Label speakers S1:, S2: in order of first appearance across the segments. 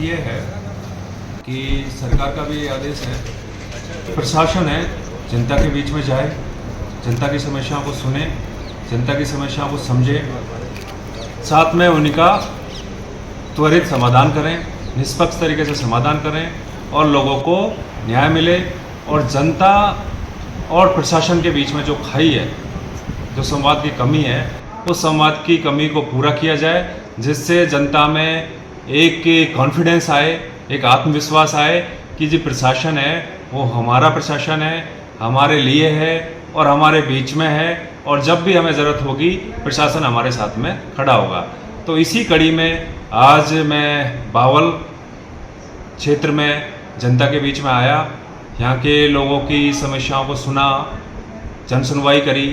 S1: ये है कि सरकार का भी आदेश है, प्रशासन है जनता के बीच में जाए, जनता की समस्याओं को सुने, जनता की समस्याओं को समझे, साथ में उनका त्वरित समाधान करें, निष्पक्ष तरीके से समाधान करें और लोगों को न्याय मिले और जनता और प्रशासन के बीच में जो खाई है, जो संवाद की कमी है, उस संवाद की कमी को पूरा किया जाए, जिससे जनता में एक कॉन्फिडेंस आए, एक आत्मविश्वास आए कि जी प्रशासन है वो हमारा प्रशासन है, हमारे लिए है और हमारे बीच में है और जब भी हमें ज़रूरत होगी प्रशासन हमारे साथ में खड़ा होगा। तो इसी कड़ी में आज मैं बावल क्षेत्र में जनता के बीच में आया, यहाँ के लोगों की समस्याओं को सुना, जन सुनवाई करी।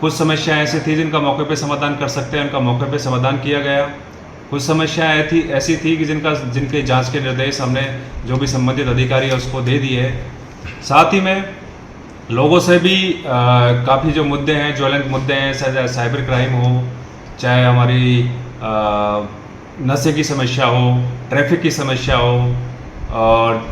S1: कुछ समस्याएं ऐसी थी जिनका मौके पे समाधान कर सकते हैं, उनका मौके पे समाधान किया गया। कुछ समस्याएं ऐसी थी कि जिनके जांच के निर्देश हमने जो भी संबंधित अधिकारी है उसको दे दिए। साथ ही में लोगों से भी काफ़ी जो मुद्दे हैं, ज्वलंत मुद्दे हैं, चाहे साइबर क्राइम हो, चाहे हमारी नशे की समस्या हो, ट्रैफिक की समस्या हो, और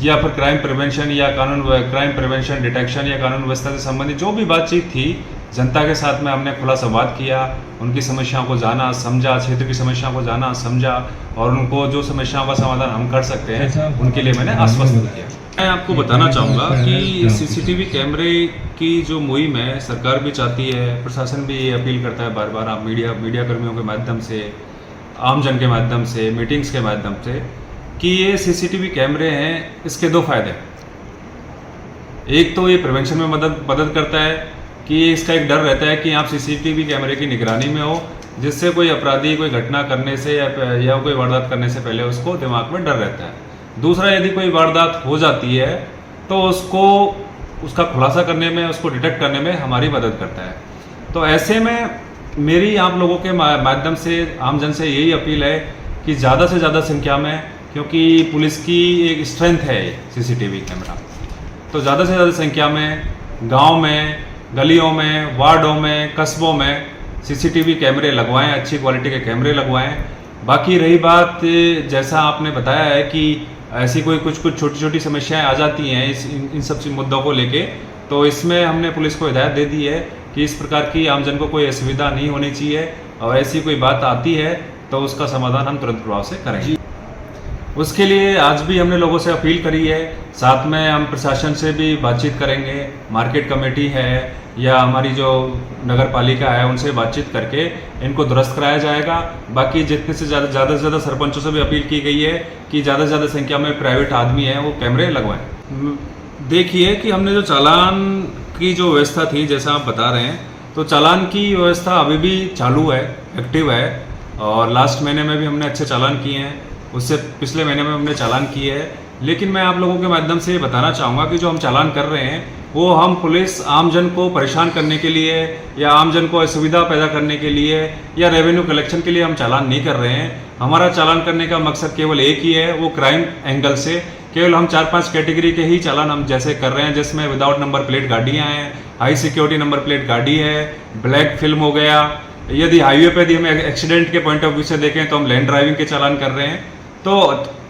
S1: या फिर क्राइम प्रिवेंशन या क्राइम प्रिवेंशन डिटेक्शन या कानून व्यवस्था से संबंधित जो भी बातचीत थी, जनता के साथ में हमने खुला संवाद किया, उनकी समस्याओं को जाना समझा, क्षेत्र की समस्याओं को जाना समझा और उनको जो समस्याओं का समाधान हम कर सकते हैं उनके लिए मैंने आश्वस्त किया। मैं आपको बताना चाहूँगा कि सीसीटीवी कैमरे की जो मुहिम है सरकार भी चाहती है, प्रशासन भी ये अपील करता है बार बार, आप मीडिया कर्मियों के माध्यम से, आमजन के माध्यम से, मीटिंग्स के माध्यम से, कि ये सीसीटीवी कैमरे हैं, इसके दो फायदे। एक तो ये प्रिवेंशन में मदद करता है कि इसका एक डर रहता है कि आप सीसीटीवी कैमरे की निगरानी में हो, जिससे कोई अपराधी कोई घटना करने से या कोई वारदात करने से पहले उसको दिमाग में डर रहता है। दूसरा, यदि कोई वारदात हो जाती है तो उसका खुलासा करने में, उसको डिटेक्ट करने में हमारी मदद करता है। तो ऐसे में मेरी आप लोगों के माध्यम से, आमजन से यही अपील है कि ज़्यादा से ज़्यादा संख्या में, क्योंकि पुलिस की एक स्ट्रेंथ है सीसीटीवी कैमरा, तो ज़्यादा से ज़्यादा संख्या में गांव में, गलियों में, वार्डों में, कस्बों में सीसीटीवी कैमरे लगवाएं, अच्छी क्वालिटी के कैमरे लगवाएं। बाकी रही बात, जैसा आपने बताया है कि ऐसी कुछ छोटी छोटी समस्याएं आ जाती हैं इन सब मुद्दों को लेके, तो इसमें हमने पुलिस को हिदायत दे दी है कि इस प्रकार की आमजन को कोई असुविधा नहीं होनी चाहिए और ऐसी कोई बात आती है तो उसका समाधान हम तुरंत प्रभाव से करेंगे। उसके लिए आज भी हमने लोगों से अपील करी है, साथ में हम प्रशासन से भी बातचीत करेंगे, मार्केट कमेटी है या हमारी जो नगर पालिका है उनसे बातचीत करके इनको दुरुस्त कराया जाएगा। बाकी जितने से ज़्यादा सरपंचों से भी अपील की गई है कि ज़्यादा से ज़्यादा संख्या में प्राइवेट आदमी हैं वो कैमरे लगवाएं। देखिए कि हमने जो चालान की जो व्यवस्था थी, जैसा आप बता रहे हैं, तो चालान की व्यवस्था अभी भी चालू है, एक्टिव है, और लास्ट महीने में भी हमने अच्छे चालान किए हैं, उससे पिछले महीने में हमने चालान किए हैं। लेकिन मैं आप लोगों के माध्यम से ये बताना चाहूँगा कि जो हम चालान कर रहे हैं वो हम पुलिस आमजन को परेशान करने के लिए या आमजन को असुविधा पैदा करने के लिए या रेवेन्यू कलेक्शन के लिए हम चालान नहीं कर रहे हैं। हमारा चालान करने का मकसद केवल एक ही है, वो क्राइम एंगल से केवल हम 4-5 कैटेगरी के ही चालान हम जैसे कर रहे हैं, जिसमें विदाउट नंबर प्लेट गाड़ियाँ हैं, हाई सिक्योरिटी नंबर प्लेट गाड़ी है, ब्लैक फिल्म हो गया, यदि हाईवे पे यदि हम एक्सीडेंट के पॉइंट ऑफ व्यू से देखें तो हम लैंड ड्राइविंग के चालान कर रहे हैं। तो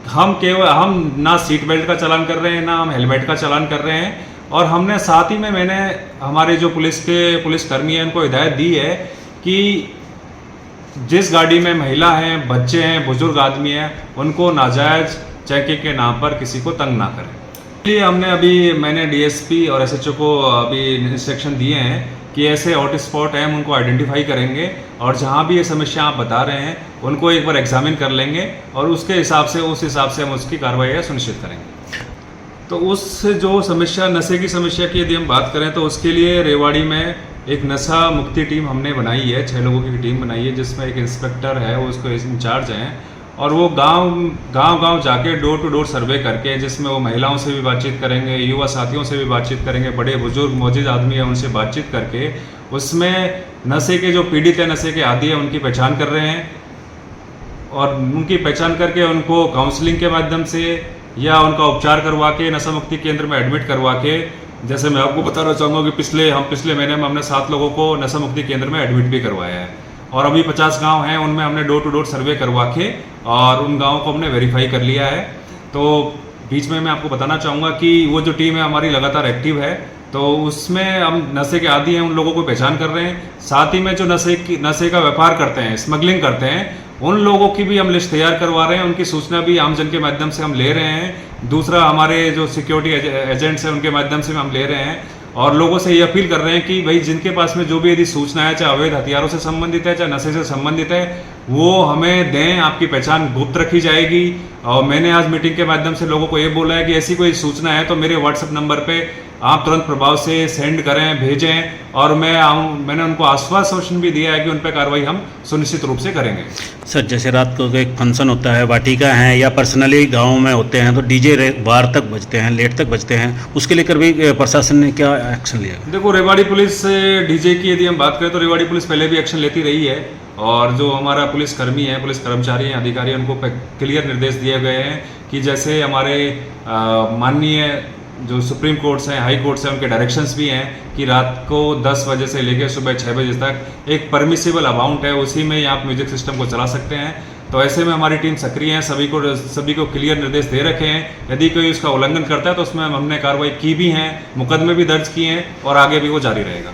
S1: हम ना सीट बेल्ट का चालान कर रहे हैं, ना हम हेलमेट का चालान कर रहे हैं। और हमने साथ ही में मैंने हमारे जो पुलिसकर्मी हैं उनको हिदायत दी है कि जिस गाड़ी में महिला हैं, बच्चे हैं, बुजुर्ग आदमी हैं, उनको नाजायज चेकिंग के नाम पर किसी को तंग ना करें। इसलिए मैंने डीएसपी और एसएचओ को अभी इंस्ट्रक्शन दिए हैं कि ऐसे हॉटस्पॉट हैं हम उनको आइडेंटिफाई करेंगे और जहां भी ये समस्या आप बता रहे हैं उनको एक बार एग्जामिन कर लेंगे और उस हिसाब से हम उसकी कार्रवाई सुनिश्चित करेंगे। तो उस जो समस्या, नशे की समस्या की यदि हम बात करें तो उसके लिए रेवाड़ी में एक नशा मुक्ति टीम हमने बनाई है, 6 लोगों की टीम बनाई है, जिसमें एक इंस्पेक्टर है, वो उसको इंचार्ज हैं, और वो गांव जाके डोर टू डोर सर्वे करके, जिसमें वो महिलाओं से भी बातचीत करेंगे, युवा साथियों से भी बातचीत करेंगे, बड़े बुजुर्ग मौजूद आदमी है उनसे बातचीत करके उसमें नशे के जो पीड़ित है, नशे के आदी है, उनकी पहचान कर रहे हैं और उनकी पहचान करके उनको काउंसलिंग के माध्यम से या उनका उपचार करवा के नशा मुक्ति केंद्र में एडमिट करवा के, जैसे मैं आपको बताना चाहूँगा कि पिछले महीने में हमने 7 लोगों को नशा मुक्ति केंद्र में एडमिट भी करवाया है और अभी 50 गांव हैं, उनमें हमने डोर टू डोर सर्वे करवा के और उन गांवों को हमने वेरीफाई कर लिया है। तो बीच में मैं आपको बताना चाहूँगा कि वो जो टीम है हमारी लगातार एक्टिव है, तो उसमें हम नशे के आदी हैं उन लोगों को पहचान कर रहे हैं। साथ ही में जो नशे का व्यापार करते हैं, स्मगलिंग करते हैं, उन लोगों की भी हम लिस्ट तैयार करवा रहे हैं, उनकी सूचना भी आमजन के माध्यम से हम ले रहे हैं। दूसरा, हमारे जो सिक्योरिटी एजेंट्स हैं उनके माध्यम से हम ले रहे हैं और लोगों से ये अपील कर रहे हैं कि भाई जिनके पास में जो भी यदि सूचना है, चाहे अवैध हथियारों से संबंधित है, चाहे नशे से संबंधित है, वो हमें दें। आपकी पहचान गुप्त रखी जाएगी। और मैंने आज मीटिंग के माध्यम से लोगों को ये बोला है कि ऐसी कोई सूचना है तो मेरे व्हाट्सएप नंबर पे आप तुरंत प्रभाव से सेंड करें, भेजें। और मैंने उनको आश्वासन भी दिया है कि उन पर कार्रवाई हम सुनिश्चित रूप से करेंगे।
S2: सर, जैसे रात को एक फंक्शन होता है, वाटिका है या पर्सनली गाँव में होते हैं, तो डीजे बार तक बजते हैं, लेट तक बजते हैं, उसके लेकर भी प्रशासन ने क्या एक्शन लिया?
S1: देखो, रेवाड़ी पुलिस डीजे की यदि हम बात करें तो रेवाड़ी पुलिस पहले भी एक्शन लेती रही है और जो हमारा पुलिसकर्मी है, पुलिस कर्मचारी हैं, अधिकारी हैं, उनको क्लियर निर्देश दिए गए हैं कि जैसे हमारे माननीय जो सुप्रीम कोर्ट्स हैं, हाई कोर्ट्स हैं, उनके डायरेक्शंस भी हैं कि रात को 10 बजे से लेकर सुबह 6 बजे तक एक परमिसिबल अमाउंट है, उसी में ही आप म्यूजिक सिस्टम को चला सकते हैं। तो ऐसे में हमारी टीम सक्रिय है, सभी को क्लियर निर्देश दे रखे हैं। यदि कोई उसका उल्लंघन करता है तो उसमें हमने कार्रवाई की भी है, मुकदमे भी दर्ज किए हैं और आगे भी वो जारी रहेगा।